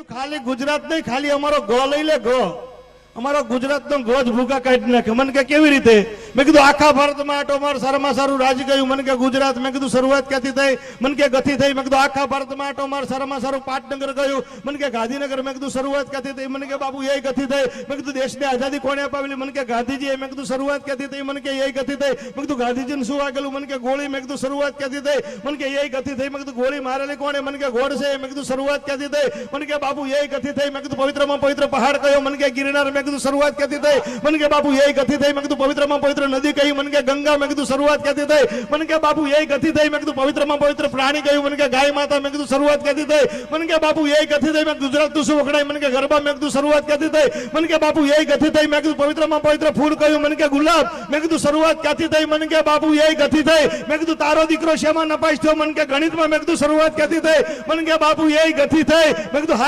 खाली गुजरात नहीं खाली अमारो गो लई ले गो अमारो गुजरात नो गो ज भूखा काढी नाखे मन के केवी रीते मैं कीधुं आखा भारत में आटो मार सारामां सारुं राज्य गयुं मन के गुजरात में कीधुं शरूआत क्यांथी थई मन के गति थई मैं कीधुं आखा भारत में आटो मार सारामां सारुं पाटनगर गयुं मन के गांधीनगर में कीधुं शरूआत क्यांथी थई मन के बाबू यही गति थई मैं कीधुं देशने आजादी कोणे अपावेली मन के गांधीजीए मैं कीधुं शरूआत क्यांथी थई मन के यही गति थई मैं कीधुं गांधीजीने शुं वागेलुं मन के गोळी मैं कीधुं शरूआत क्यांथी थई मन के यही गति थई मैं कीधुं गोळी मारेली कोणे मन के गोडसे मैं कीधुं शरूआत क्यांथी थई मन के बाबू यही गति थई मैं कीधुं पवित्रमां पवित्र पहाड़ कयो मन के गिरनार मैं कीधुं शरूआत क्यांथी थई मन के बाबू यही गति थई मैं कीधुं पवित्रमां पवित्र नदी कही मन के गंगा मैं कीधुं शरूआत क्यांथी थई मन के बाबू यही गति थई मैं कीधुं पवित्रमां पवित्र प्राणी कह्युं मन के गाय माता मैं कीधुं शरूआत क्यांथी थई मन के बापू यही गति थई मैं गुजरातनुं शुं वखणाय मन के गरबा मैं कीधुं शरूआत क्यांथी थई मन के बापू यही गति थई मैं कीधुं पवित्रमां पवित्र फूल कह्युं मन के गुलाब मैं कीधुं शरूआत क्यांथी थई मन के बापू यही गति थई मैं कीधुं तारो दीकरो शेमां नपास थयो मन के गणित में मैं कीधुं शरूआत क्यांथी थई मन के बापू यही गति थई मैं कीधुं